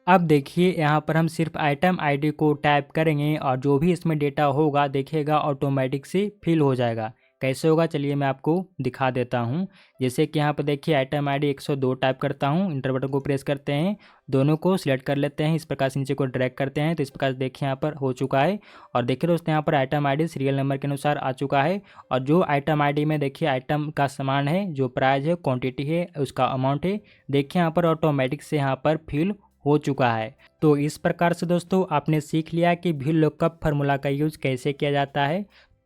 अब देखिए यहाँ पर हम सिर्फ आइटम आईडी को टाइप करेंगे और जो भी इसमें डेटा होगा देखिएगा ऑटोमेटिक से फिल हो जाएगा। कैसे होगा चलिए मैं आपको दिखा देता हूँ। जैसे कि यहाँ पर देखिए आइटम आईडी 102 टाइप करता हूँ, इंटर बटन को प्रेस करते हैं, दोनों को सिलेक्ट कर लेते हैं, इस प्रकार से नीचे को ड्रैग करते हैं तो इस प्रकार से देखिए यहाँ पर हो चुका है। और देखिए दोस्तों यहाँ पर आइटम आईडी सीरियल नंबर के अनुसार आ चुका है। और जो आइटम आईडी में देखिए आइटम का सामान है, जो प्राइस है, क्वान्टिटी है, उसका अमाउंट है, देखिए यहाँ पर ऑटोमेटिक से यहाँ पर फिल हो चुका है। तो इस प्रकार से दोस्तों आपने सीख लिया कि वी लुकअप फार्मूला का यूज कैसे किया जाता है।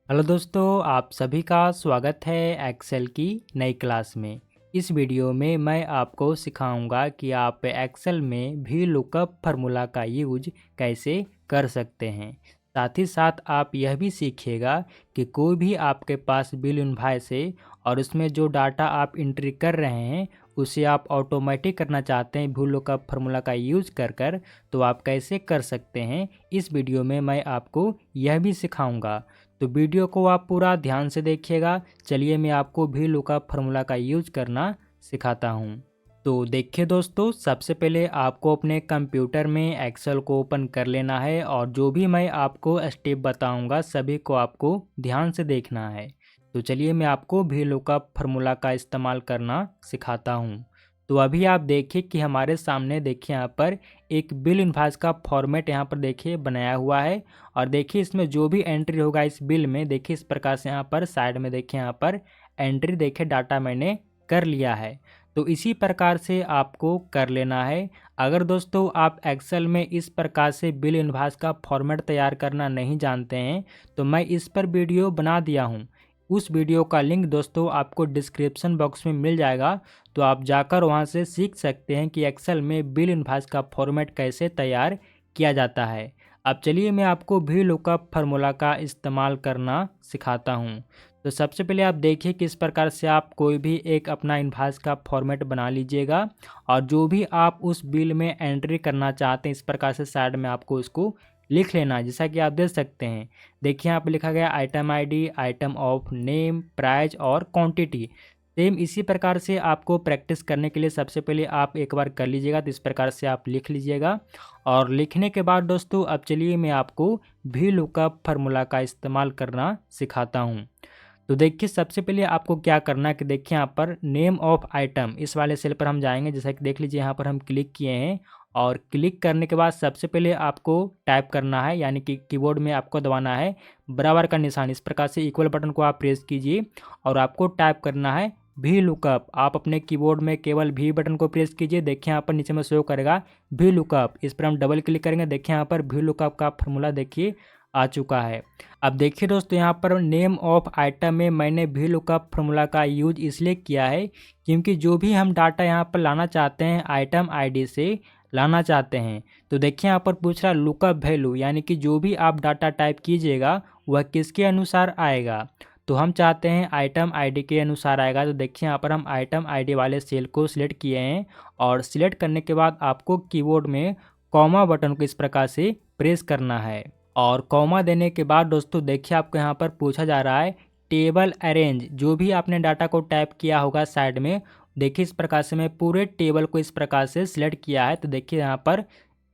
हेलो दोस्तों, आप सभी का स्वागत है एक्सेल की नई क्लास में। इस वीडियो में मैं आपको सिखाऊंगा कि आप एक्सेल में वी लुकअप फार्मूला का यूज कैसे कर सकते हैं। साथ ही साथ आप यह भी सीखिएगा कि कोई भी आपके पास बिल इनवॉइस है और उसमें जो डाटा आप एंट्री कर रहे हैं उसे आप ऑटोमेटिक करना चाहते हैं वी लुकअप फार्मूला का यूज़ कर तो आप कैसे कर सकते हैं। इस वीडियो में मैं आपको यह भी सिखाऊंगा, तो वीडियो को आप पूरा ध्यान से देखिएगा। चलिए मैं आपको वी लुकअप फार्मूला का यूज़ करना सिखाता हूँ। तो देखिए दोस्तों, सबसे पहले आपको अपने कंप्यूटर में एक्सेल को ओपन कर लेना है और जो भी मैं आपको स्टेप बताऊंगा सभी को आपको ध्यान से देखना है। तो चलिए मैं आपको वी लुकअप फार्मूला का इस्तेमाल करना सिखाता हूँ। तो अभी आप देखिए कि हमारे सामने देखिए यहाँ पर एक बिल इनवॉइस का फॉर्मेट यहाँ पर देखिए बनाया हुआ है। और देखिए इसमें जो भी एंट्री होगा इस बिल में देखिए इस प्रकार से यहाँ पर साइड में देखिए यहाँ पर एंट्री देखिए डाटा मैंने कर लिया है। तो इसी प्रकार से आपको कर लेना है। अगर दोस्तों आप एक्सेल में इस प्रकार से बिल इनवॉइस का फॉर्मेट तैयार करना नहीं जानते हैं तो मैं इस पर वीडियो बना दिया हूँ। उस वीडियो का लिंक दोस्तों आपको डिस्क्रिप्शन बॉक्स में मिल जाएगा, तो आप जाकर वहां से सीख सकते हैं कि एक्सेल में बिल इनवॉइस का फॉर्मेट कैसे तैयार किया जाता है। अब चलिए मैं आपको वी लुकअप फार्मूला का इस्तेमाल करना सिखाता हूं। तो सबसे पहले आप देखिए किस प्रकार से आप कोई भी एक अपना इनवॉइस का फॉर्मेट बना लीजिएगा और जो भी आप उस बिल में एंट्री करना चाहते हैं इस प्रकार से साइड में आपको उसको लिख लेना है। जैसा कि आप देख सकते हैं देखिए यहाँ पे लिखा गया item ID, item of name, price और क्वांटिटी। सेम इसी प्रकार से आपको प्रैक्टिस करने के लिए सबसे पहले आप एक बार कर लीजिएगा, तो इस प्रकार से आप लिख लीजिएगा। और लिखने के बाद दोस्तों अब चलिए मैं आपको वी लुकअप फार्मूला का इस्तेमाल करना सिखाता हूँ। तो देखिए सबसे पहले आपको क्या करना है कि देखिए यहाँ पर नेम ऑफ आइटम इस वाले सेल पर हम जाएंगे। जैसा कि देख लीजिए यहाँ पर हम क्लिक किए हैं और क्लिक करने के बाद सबसे पहले आपको टाइप करना है, यानी कि कीबोर्ड में आपको दबाना है बराबर का निशान। इस प्रकार से इक्वल बटन को आप प्रेस कीजिए और आपको टाइप करना है वी लुकअप। आप अपने कीबोर्ड में केवल वी बटन को प्रेस कीजिए, देखिए यहाँ पर नीचे में शो करेगा वी लुकअप। इस पर हम डबल क्लिक करेंगे, देखिए यहाँ पर वी लुकअप का फॉर्मूला देखिए आ चुका है। अब देखिए दोस्तों यहाँ पर नेम ऑफ आइटम में मैंने वी लुकअप फार्मूला का यूज इसलिए किया है क्योंकि जो भी हम डाटा यहाँ पर लाना चाहते हैं आइटम आईडी से लाना चाहते हैं, तो देखिए यहाँ पर पूछ रहा लुकअप वैल्यू, यानी कि जो भी आप डाटा टाइप कीजिएगा वह किसके अनुसार आएगा। तो हम चाहते हैं आइटम आईडी के अनुसार आएगा। तो देखिए यहाँ पर हम आइटम आईडी वाले सेल को सिलेक्ट किए हैं और सिलेक्ट करने के बाद आपको कीबोर्ड में कॉमा बटन को इस प्रकार से प्रेस करना है। और कॉमा देने के बाद दोस्तों देखिए आपको यहाँ पर पूछा जा रहा है टेबल अरेंज। जो भी आपने डाटा को टाइप किया होगा साइड में देखिए इस प्रकार से मैं पूरे टेबल को इस प्रकार से सिलेक्ट किया है। तो देखिए यहाँ पर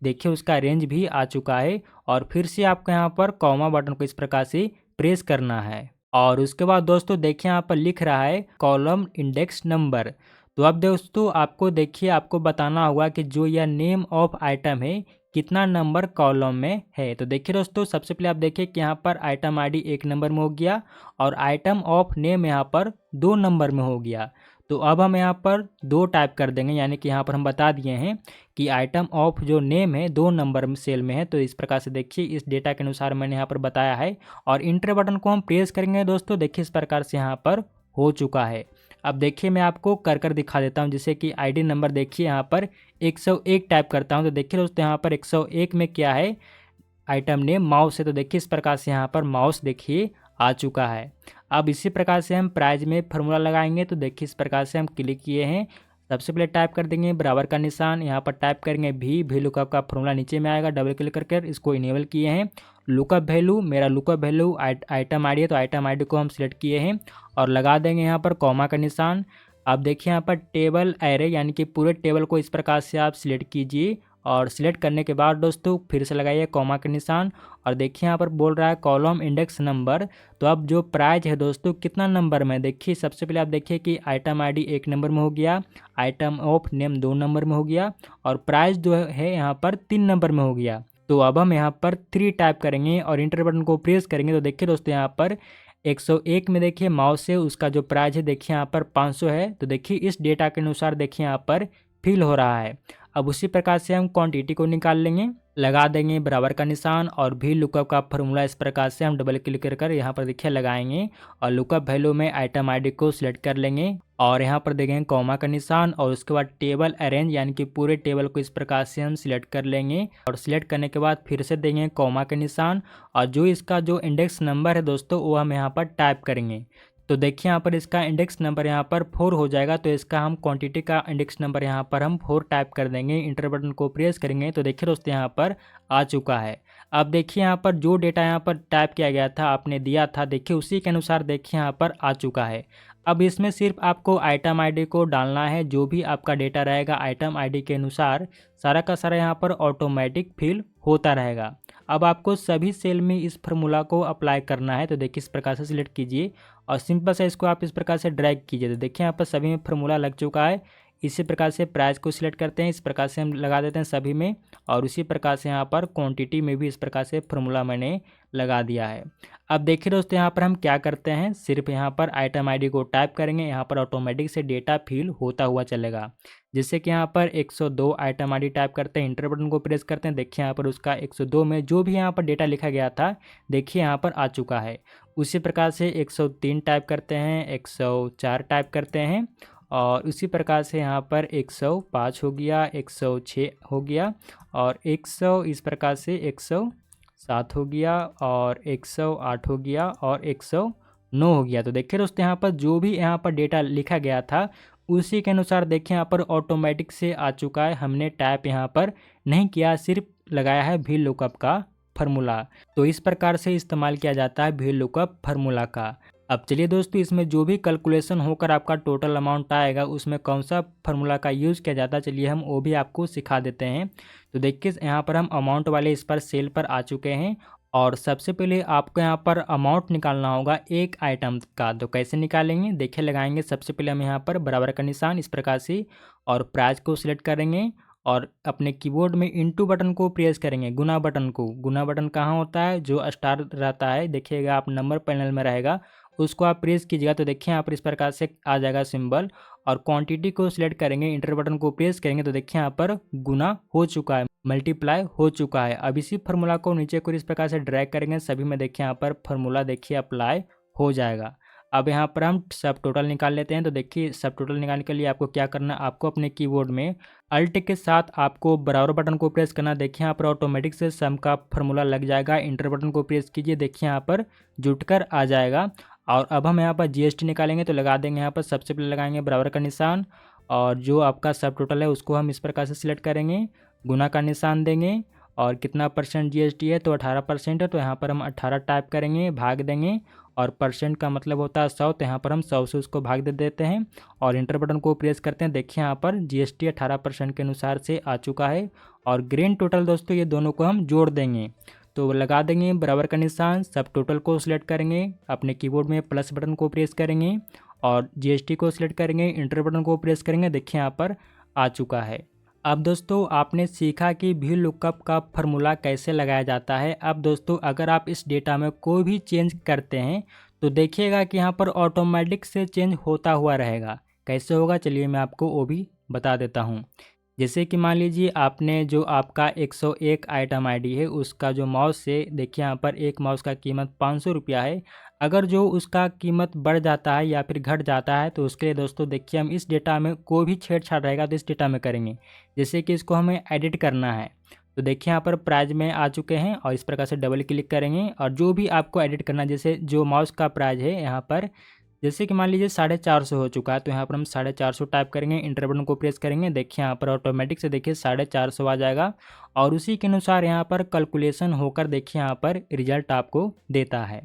देखिए उसका रेंज भी आ चुका है और फिर से आपको यहाँ पर कॉमा बटन को इस प्रकार से प्रेस करना है। और उसके बाद दोस्तों देखिए यहाँ पर लिख रहा है कॉलम इंडेक्स नंबर। तो अब दोस्तों आपको देखिए आपको बताना होगा कि जो यह नेम ऑफ आइटम है कितना नंबर कॉलम में है। तो देखिए दोस्तों सबसे पहले आप देखिए कि यहाँ पर आइटम आईडी 1 नंबर में हो गया और आइटम ऑफ नेम यहाँ पर 2 नंबर में हो गया। तो अब हम यहाँ पर 2 टाइप कर देंगे, यानी कि यहाँ पर हम बता दिए हैं कि आइटम ऑफ जो नेम है 2 नंबर में सेल में है। तो इस प्रकार से देखिए इस डेटा के अनुसार मैंने यहाँ पर बताया है और इंटर बटन को हम प्रेस करेंगे दोस्तों, देखिए इस प्रकार से यहाँ पर हो चुका है। अब देखिए मैं आपको कर दिखा देता हूँ। जैसे कि आईडी नंबर देखिए यहाँ पर 101 टाइप करता हूँ, तो देखिए दोस्तों यहाँ पर 101 में क्या है आइटम नेम माउस है। तो देखिए इस प्रकार से यहाँ पर माउस देखिए आ चुका है। अब इसी प्रकार से हम प्राइस में फार्मूला लगाएंगे। तो देखिए इस प्रकार से हम क्लिक किए हैं, सबसे पहले टाइप कर देंगे बराबर का निशान, यहाँ पर टाइप करेंगे वी लुकअप का फॉर्मूला नीचे में आएगा, डबल क्लिक करके इसको इनेबल किए हैं। लुकअप वैल्यू, मेरा लुकअप वैल्यू आइटम आईडी है तो आइटम आईडी को हम सिलेक्ट किए हैं और लगा देंगे यहाँ पर कॉमा का निशान। अब देखिए यहाँ पर टेबल एरे, यानी कि पूरे टेबल को इस प्रकार से आप सिलेक्ट कीजिए और सिलेक्ट करने के बाद दोस्तों फिर से लगाइए कॉमा के निशान और देखिए यहाँ पर बोल रहा है कॉलम इंडेक्स नंबर। तो अब जो प्राइस है दोस्तों कितना नंबर में, देखिए सबसे पहले आप देखिए कि आइटम आईडी 1 नंबर में हो गया, आइटम ऑफ नेम 2 नंबर में हो गया और प्राइस जो है यहाँ पर 3 नंबर में हो गया। तो अब हम यहाँ पर 3 टाइप करेंगे और इंटर बटन को प्रेस करेंगे तो देखिए दोस्तों यहाँ पर 101 में देखिए माउस से उसका जो प्राइस है देखिए यहाँ पर 500 है। तो देखिए इस डेटा के अनुसार देखिए यहाँ पर फिल हो रहा है। अब उसी प्रकार से हम क्वांटिटी को निकाल लेंगे, लगा देंगे बराबर का निशान और भी लुकअप का फॉर्मूला इस प्रकार से हम डबल क्लिक कर यहाँ पर देखिए लगाएंगे और लुकअप वैल्यू में आइटम आईडी को सिलेक्ट कर लेंगे और यहाँ पर देखेंगे कॉमा का निशान और उसके बाद टेबल अरेंज यानी कि पूरे टेबल को इस प्रकार से हम सिलेक्ट कर लेंगे और सिलेक्ट करने के बाद फिर से देंगे कॉमा के निशान और जो इसका जो इंडेक्स नंबर है दोस्तों वो हम यहाँ पर टाइप करेंगे। तो देखिए यहाँ पर इसका इंडेक्स नंबर यहाँ पर 4 हो जाएगा। तो इसका हम क्वांटिटी का इंडेक्स नंबर यहाँ पर हम 4 टाइप कर देंगे, इंटर बटन को प्रेस करेंगे तो देखिए दोस्तों यहाँ पर आ चुका है। अब देखिए यहाँ पर जो डेटा यहाँ पर टाइप किया गया था आपने दिया था देखिए उसी के अनुसार देखिए यहाँ पर आ चुका है। अब इसमें सिर्फ आपको आइटम आईडी को डालना है, जो भी आपका डेटा रहेगा आइटम आईडी के अनुसार सारा का सारा यहाँ पर ऑटोमेटिक फिल होता रहेगा। अब आपको सभी सेल में इस फार्मूला को अप्लाई करना है। तो देखिए इस प्रकार से सिलेक्ट कीजिए और सिंपल से इसको आप इस प्रकार से ड्रैग कीजिए। तो देखिए यहाँ पर सभी में फार्मूला लग चुका है। इसी प्रकार से प्राइस को सिलेक्ट करते हैं, इस प्रकार से हम लगा देते हैं सभी में और उसी प्रकार से यहाँ पर क्वांटिटी में भी इस प्रकार से फार्मूला मैंने लगा दिया है। अब देखिए दोस्तों यहाँ पर हम क्या करते हैं, सिर्फ यहाँ पर आइटम आईडी को टाइप करेंगे, यहाँ पर ऑटोमेटिक से डेटा फिल होता हुआ चलेगा। जैसे कि यहाँ पर 102 आइटम आईडी टाइप करते हैं, इंटर बटन को प्रेस करते हैं, देखिए यहाँ पर उसका 102 में जो भी यहाँ पर डेटा लिखा गया था देखिए यहाँ पर आ चुका है। उसी प्रकार से 103 टाइप करते हैं, 104 टाइप करते हैं और उसी प्रकार से यहाँ पर 105 हो गया, 106 हो गया और 100 इस प्रकार से 107 हो गया और 108 हो गया और 109 हो गया। तो देखिए दोस्तों यहाँ पर जो भी यहाँ पर डेटा लिखा गया था उसी के अनुसार देखिए यहाँ पर ऑटोमेटिक से आ चुका है। हमने टाइप यहाँ पर नहीं किया, सिर्फ लगाया है भी लुकअप का फार्मूला। तो इस प्रकार से इस्तेमाल किया जाता है भी लुकअप फार्मूला का। अब चलिए दोस्तों इसमें जो भी कैलकुलेशन होकर आपका टोटल अमाउंट आएगा उसमें कौन सा फार्मूला का यूज़ किया जाता है चलिए हम वो भी आपको सिखा देते हैं। तो देखिए यहाँ पर हम अमाउंट वाले इस पर सेल पर आ चुके हैं और सबसे पहले आपको यहाँ पर अमाउंट निकालना होगा एक आइटम का। तो कैसे निकालेंगे देखिए, लगाएंगे सबसे पहले हम यहाँ पर बराबर का निशान इस प्रकार से और प्राइस को सिलेक्ट करेंगे और अपने कीबोर्ड में इनटू बटन को प्रेस करेंगे, गुना बटन को। गुना बटन कहाँ होता है, जो स्टार रहता है देखिएगा आप नंबर पैनल में रहेगा उसको आप प्रेस कीजिएगा। तो देखिए यहाँ पर इस प्रकार से आ जाएगा सिंबल और क्वांटिटी को सिलेक्ट करेंगे, इंटर बटन को प्रेस करेंगे तो देखिए यहाँ पर गुना हो चुका है, मल्टीप्लाई हो चुका है। अब इसी फार्मूला को नीचे को इस प्रकार से ड्रैग करेंगे, सभी में देखिए यहाँ पर फार्मूला देखिए अप्लाई हो जाएगा। अब यहाँ पर हम सब टोटल निकाल लेते हैं। तो देखिए सब टोटल निकालने के लिए आपको क्या करना है, आपको अपने कीबोर्ड में अल्ट के साथ आपको बराबर बटन को प्रेस करना। देखिए यहाँ पर ऑटोमेटिक से सम का फार्मूला लग जाएगा, इंटर बटन को प्रेस कीजिए, देखिए यहाँ पर जुटकर आ जाएगा। और अब हम यहाँ पर जीएसटी निकालेंगे तो लगा देंगे, यहाँ पर सबसे पहले लगाएंगे बराबर का निशान और जो आपका सब टोटल है उसको हम इस प्रकार से सिलेक्ट करेंगे, गुना का निशान देंगे और कितना परसेंट जीएसटी है तो 18% है। तो यहाँ पर हम 18 टाइप करेंगे, भाग देंगे और परसेंट का मतलब होता है 100, तो यहाँ पर हम 100 से उसको भाग दे देते हैं और इंटर बटन को प्रेस करते हैं। देखिए यहाँ पर जीएसटी 18% के अनुसार से आ चुका है और ग्रैंड टोटल दोस्तों ये दोनों को हम जोड़ देंगे। तो लगा देंगे बराबर का निशान, सब टोटल को सिलेक्ट करेंगे, अपने कीबोर्ड में प्लस बटन को प्रेस करेंगे और जीएसटी को सिलेक्ट करेंगे, इंटर बटन को प्रेस करेंगे, देखिए यहाँ पर आ चुका है। अब दोस्तों आपने सीखा कि भी लुकअप का फार्मूला कैसे लगाया जाता है। अब दोस्तों अगर आप इस डेटा में कोई भी चेंज करते हैं तो देखिएगा कि यहाँ पर ऑटोमेटिक से चेंज होता हुआ रहेगा। कैसे होगा चलिए मैं आपको वो भी बता देता हूँ। जैसे कि मान लीजिए आपने जो आपका 101 आइटम आईडी है उसका जो माउस से देखिए यहाँ पर एक माउस का कीमत 500 रुपया है। अगर जो उसका कीमत बढ़ जाता है या फिर घट जाता है तो उसके लिए दोस्तों देखिए हम इस डेटा में कोई भी छेड़छाड़ रहेगा तो इस डेटा में करेंगे। जैसे कि इसको हमें एडिट करना है तो देखिए यहाँ पर प्राइस में आ चुके हैं और इस प्रकार से डबल क्लिक करेंगे और जो भी आपको एडिट करना है, जैसे जो माउस का प्राइस है यहाँ पर जैसे कि मान लीजिए 450 हो चुका है तो यहाँ पर हम 450 टाइप करेंगे, इंटर बटन को प्रेस करेंगे, देखिए यहाँ पर ऑटोमेटिक से देखिए 450 आ जाएगा और उसी के अनुसार यहाँ पर कैलकुलेशन होकर देखिए यहाँ पर रिजल्ट आपको देता है।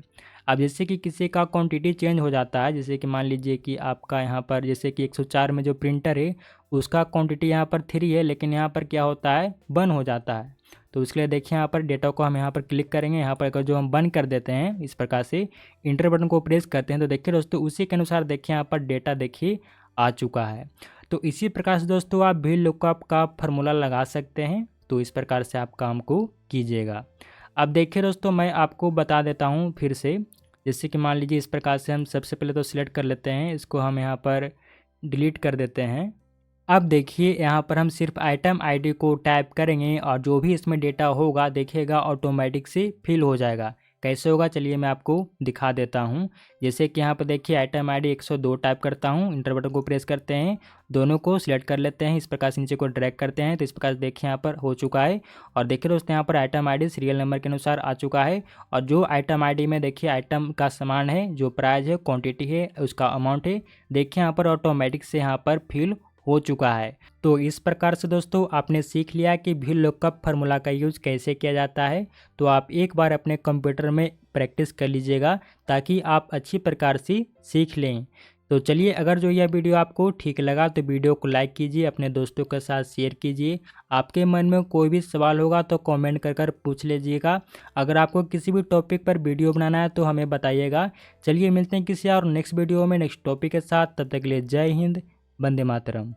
अब जैसे कि किसी का क्वांटिटी चेंज हो जाता है, जैसे कि मान लीजिए कि आपका यहाँ पर जैसे कि 104 में जो प्रिंटर है उसका क्वांटिटी यहाँ पर 3 है, लेकिन यहाँ पर क्या होता है, बंद हो जाता है। तो उसके लिए देखिए यहाँ पर डेटा को हम यहाँ पर क्लिक करेंगे, यहाँ पर अगर जो हम बंद कर देते हैं इस प्रकार से इंटर बटन को प्रेस करते हैं तो देखिए दोस्तों उसी के अनुसार देखिए यहाँ पर डेटा देखिए आ चुका है। तो इसी प्रकार से दोस्तों आप भी लुकअप का फार्मूला लगा सकते हैं। तो इस प्रकार से आप काम को कीजिएगा। अब देखिए दोस्तों मैं आपको बता देता हूँ फिर से, जैसे कि मान लीजिए इस प्रकार से हम सबसे पहले तो सिलेक्ट कर लेते हैं, इसको हम यहाँ पर डिलीट कर देते हैं। अब देखिए यहाँ पर हम सिर्फ आइटम आईडी को टाइप करेंगे और जो भी इसमें डेटा होगा देखिएगा ऑटोमेटिक से फिल हो जाएगा। कैसे होगा चलिए मैं आपको दिखा देता हूँ। जैसे कि यहाँ पर देखिए आइटम आईडी 102 टाइप करता हूँ, इंटर बटन को प्रेस करते हैं, दोनों को सिलेक्ट कर लेते हैं, इस प्रकार से नीचे को ड्रैग करते हैं तो इस प्रकार से देखिए यहाँ पर हो चुका है। और देखिए दोस्तों यहाँ पर आइटम आईडी सीरियल नंबर के अनुसार आ चुका है। और जो आइटम आईडी में देखिए आइटम का सामान है, जो प्राइस है, क्वांटिटी है, उसका अमाउंट है, देखिए यहाँ पर ऑटोमेटिक से यहाँ पर फिल हो चुका है। तो इस प्रकार से दोस्तों आपने सीख लिया कि भी लुकअप फार्मूला का यूज़ कैसे किया जाता है। तो आप एक बार अपने कंप्यूटर में प्रैक्टिस कर लीजिएगा ताकि आप अच्छी प्रकार से सीख लें। तो चलिए अगर जो यह वीडियो आपको ठीक लगा तो वीडियो को लाइक कीजिए, अपने दोस्तों के साथ शेयर कीजिए। आपके मन में कोई भी सवाल होगा तो कमेंट कर पूछ लीजिएगा। अगर आपको किसी भी टॉपिक पर वीडियो बनाना है तो हमें बताइएगा। चलिए मिलते हैं किसी और नेक्स्ट वीडियो में नेक्स्ट टॉपिक के साथ, तब तक के लिए जय हिंद, वंदे मातरम।